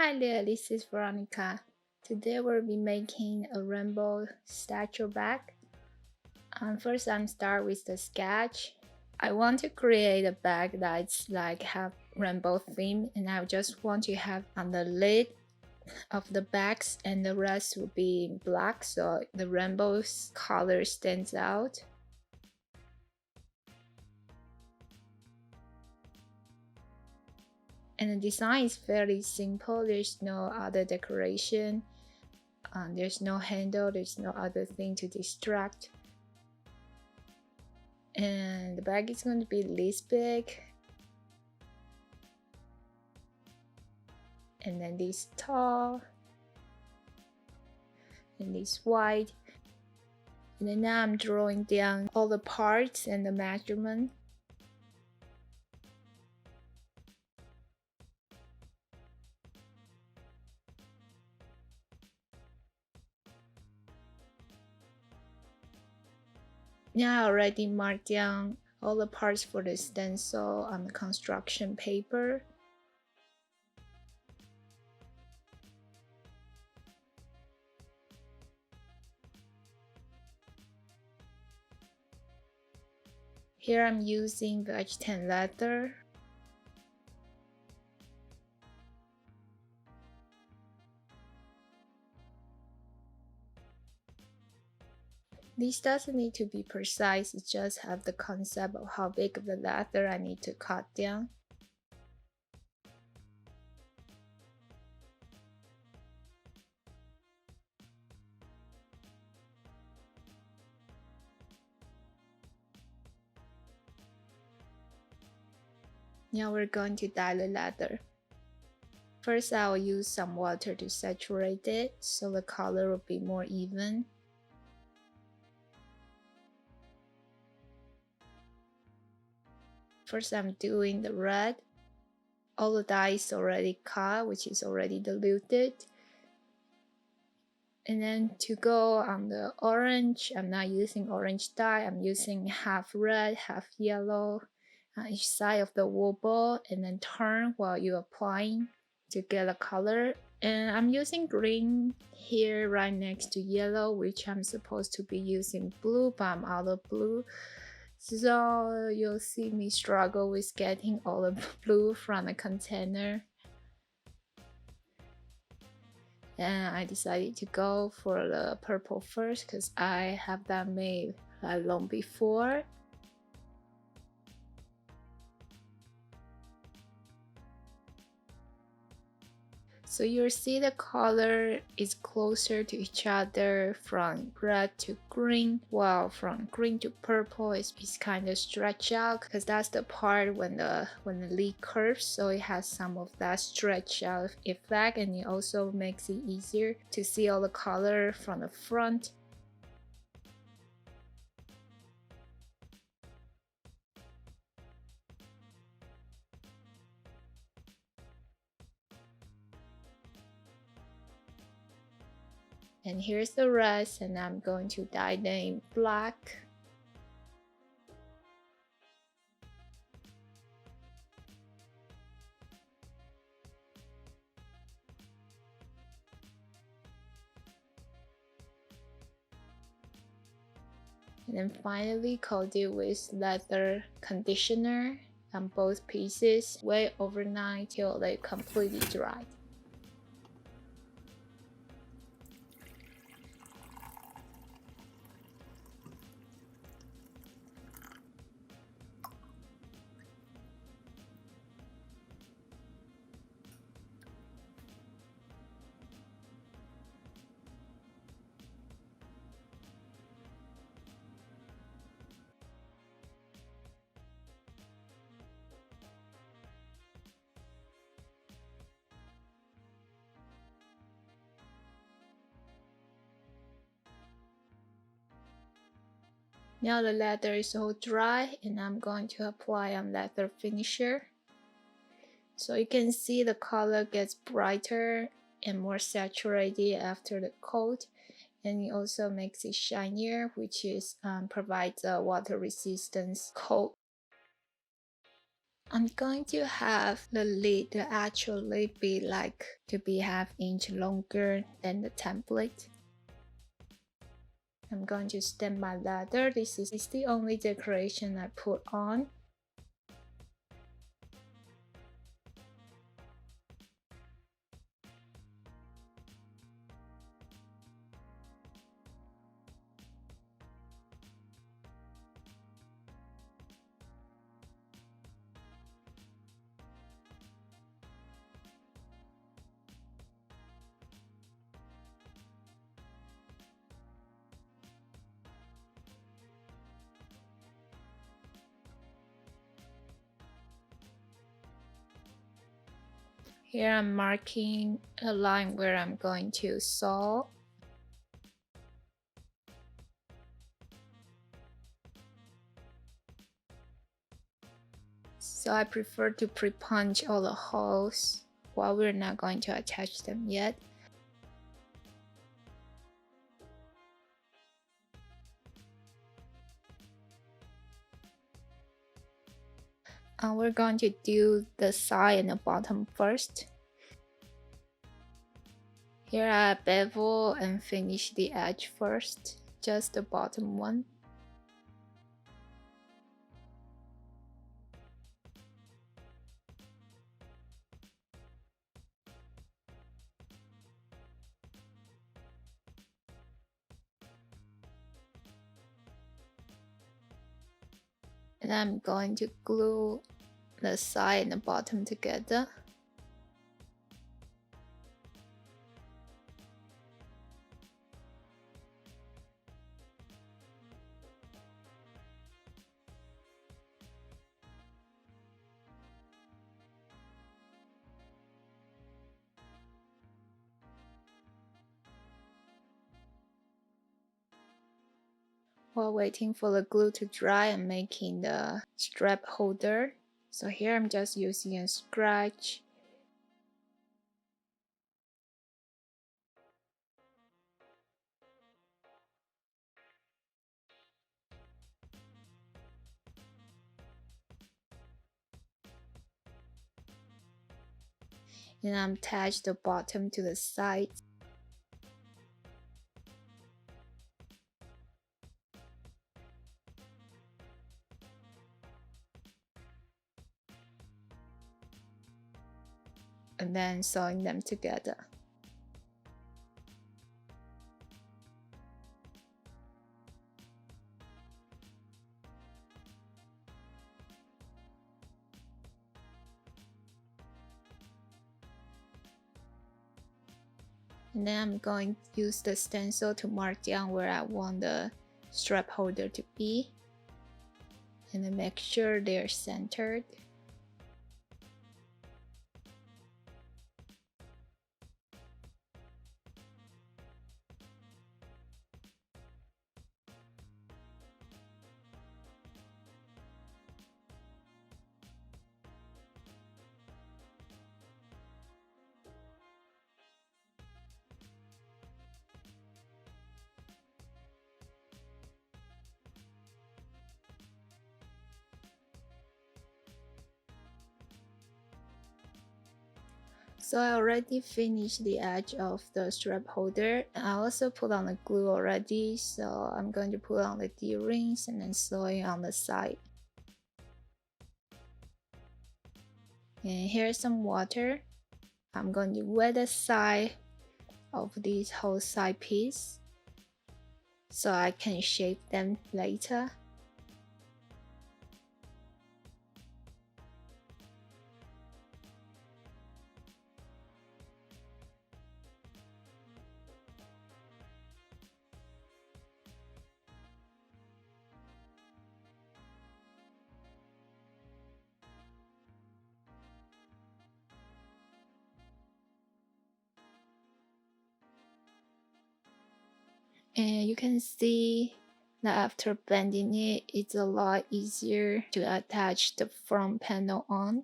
Hi there, this is Veronica. Today we'll be making a rainbow satchel bag. First I'm start with the sketch. I want to create a bag that's like have rainbow theme, and I just want to have on the lid of the bags and the rest will be black so the rainbow's color stands out. And the design is fairly simple, there's no other decoration, there's no handle, there's no other thing to distract. And the bag is going to be this big, and then this tall, and this wide. And then now I'm drawing down all the parts and the measurement. Now I already marked down all the parts for the stencil on the construction paper. Here I'm using vegetarian leather. This doesn't need to be precise, it just have the concept of how big of the leather I need to cut down. Now we're going to dye the leather. First I will use some water to saturate it so the color will be more even. First I'm doing the red. All the dye is already cut, which is already diluted. And then to go on the orange, I'm not using orange dye, I'm using half red, half yellow on each side of the wool ball, and then turn while you're applying to get a color. And I'm using green here right next to yellow, which I'm supposed to be using blue, but I'm out of blue. So you'll see me struggle with getting all the blue from the container. And I decided to go for the purple first because I have that made long before. So you'll see the color is closer to each other from red to green, while from green to purple it's kind of stretched out because that's the part when the leaf curves, so it has some of that stretch out effect, and it also makes it easier to see all the color from the front. And here's the rest, and I'm going to dye them in black. And then finally coat it with leather conditioner on both pieces. Wait overnight till they completely dry. Now the leather is all dry, and I'm going to apply on leather finisher. So you can see the color gets brighter and more saturated after the coat, and it also makes it shinier, which is provides a water resistance coat. I'm going to have the lid, the actual lid, be like to be ½ inch longer than the template. I'm going to stamp my leather. This is the only decoration I put on. Here I'm marking a line where I'm going to sew. So I prefer to pre-punch all the holes while we're not going to attach them yet. We're going to do the side and the bottom first. Here I bevel and finish the edge first, just the bottom one. And I'm going to glue the side and the bottom together. While waiting for the glue to dry, I'm making the strap holder. So here I'm just using a scratch. And I'm attach the bottom to the side. And then sewing them together. And then I'm going to use the stencil to mark down where I want the strap holder to be. And then make sure they're centered. So I already finished the edge of the strap holder, and I also put on the glue already, so I'm going to put on the D-rings and then sewing on the side. And here's some water. I'm going to wet the side of this whole side piece so I can shape them later. And you can see that after bending it, it's a lot easier to attach the front panel on.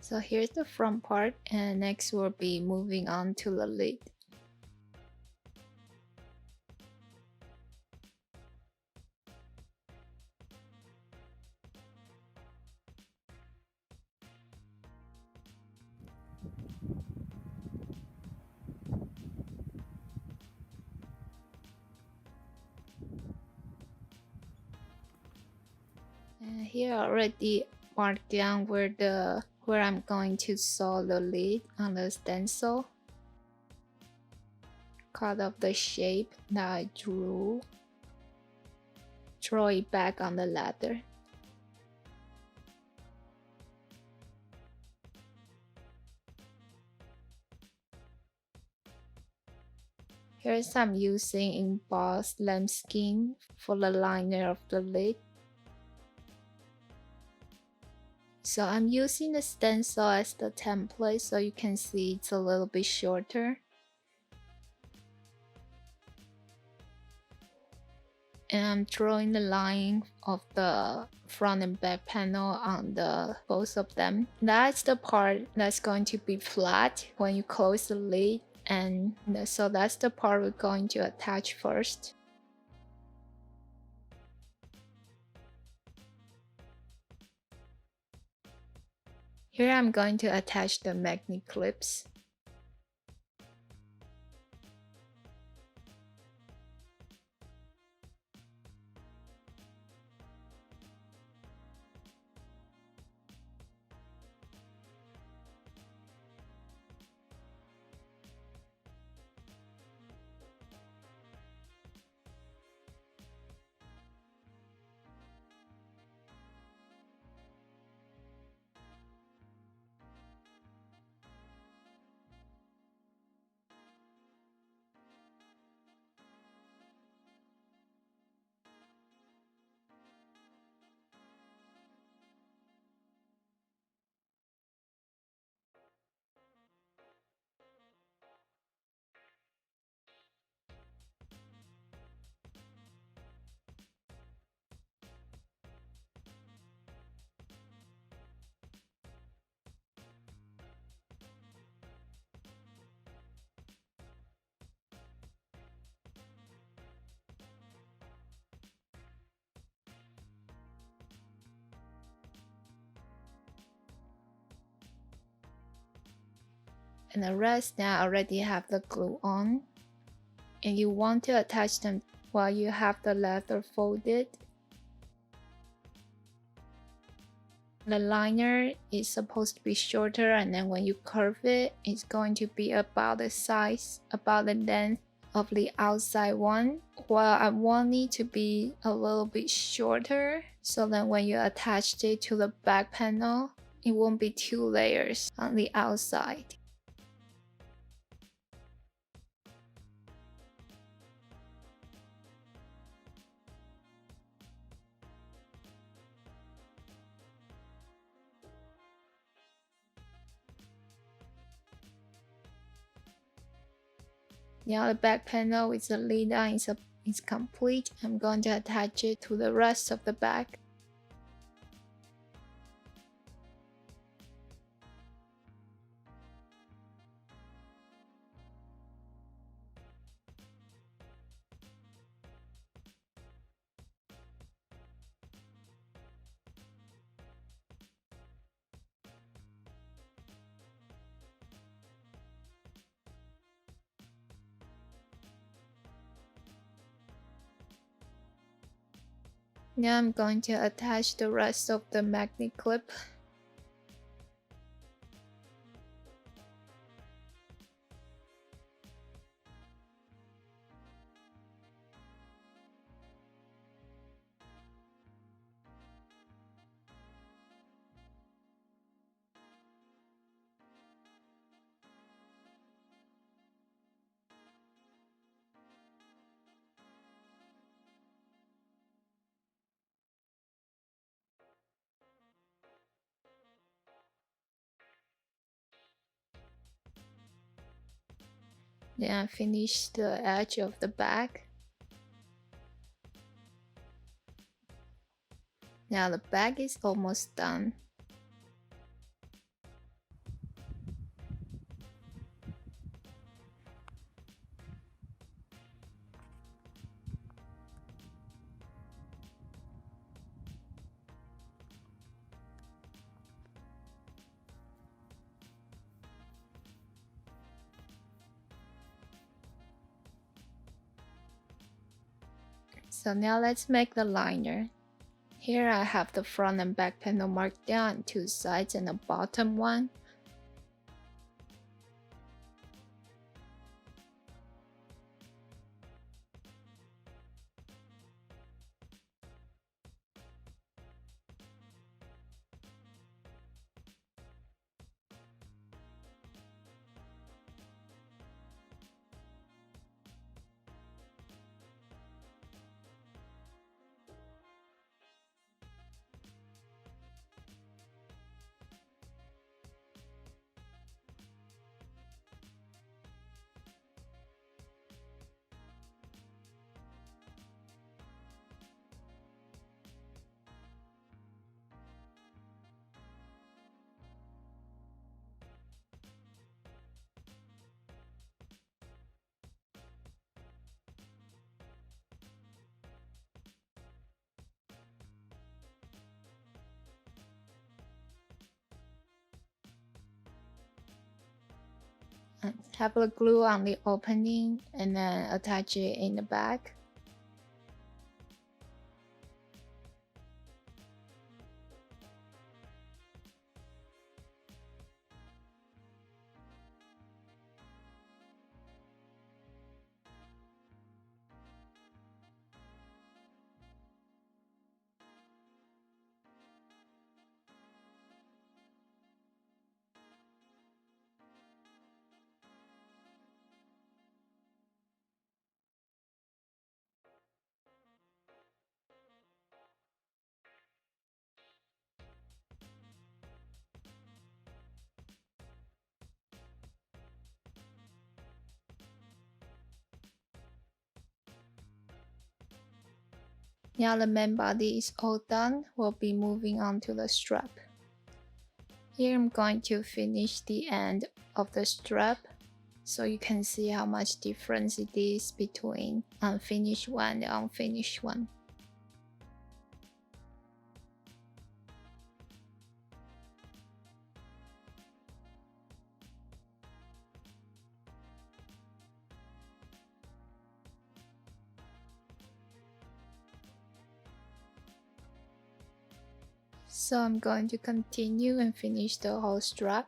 So here's the front part, and next we'll be moving on to the lid. And here I already marked down where I'm going to sew the lid on the stencil. Cut off the shape that I drew. Draw it back on the leather. Here's I'm using embossed lambskin for the liner of the lid. So I'm using the stencil as the template so you can see it's a little bit shorter. And I'm drawing the line of the front and back panel on the both of them. That's the part that's going to be flat when you close the lid, and so that's the part we're going to attach first. Here I'm going to attach the magnet clips. And the rest now already have the glue on, and you want to attach them while you have the leather folded. The liner is supposed to be shorter, and then when you curve it, it's going to be about the size, about the length of the outside one. While I want it to be a little bit shorter, so that when you attach it to the back panel, it won't be 2 layers on the outside. Now the back panel with the lid on is complete. I'm going to attach it to the rest of the back. Now I'm going to attach the rest of the magnet clip. Then I finish the edge of the back. Now the back is almost done. So now let's make the liner. Here I have the front and back panel marked down, 2 sides and a bottom one. Have the glue on the opening and then attach it in the back. Now the main body is all done, we'll be moving on to the strap. Here I'm going to finish the end of the strap so you can see how much difference it is between unfinished one and unfinished one. So I'm going to continue and finish the whole strap.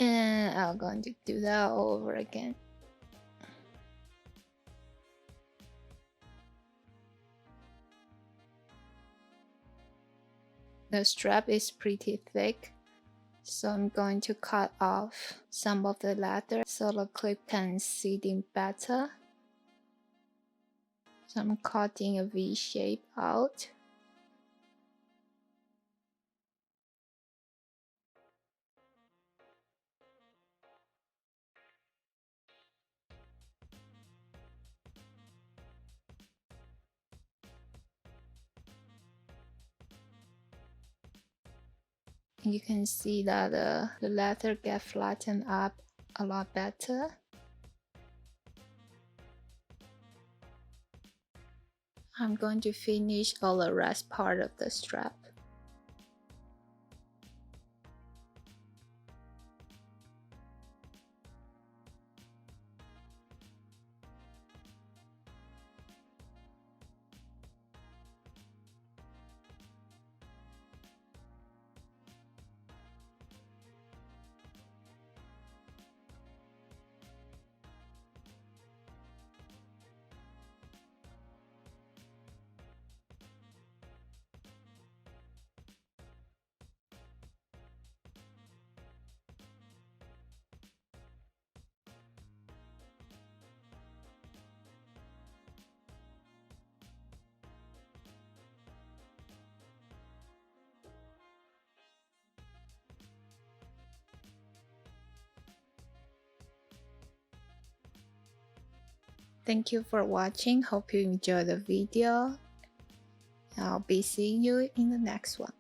And I'm going to do that all over again. The strap is pretty thick, so I'm going to cut off some of the leather so the clip can sit in better. So I'm cutting a V shape out. You can see that the leather get flattened up a lot better. I'm going to finish all the rest part of the strap. Thank you for watching. Hope you enjoyed the video. I'll be seeing you in the next one.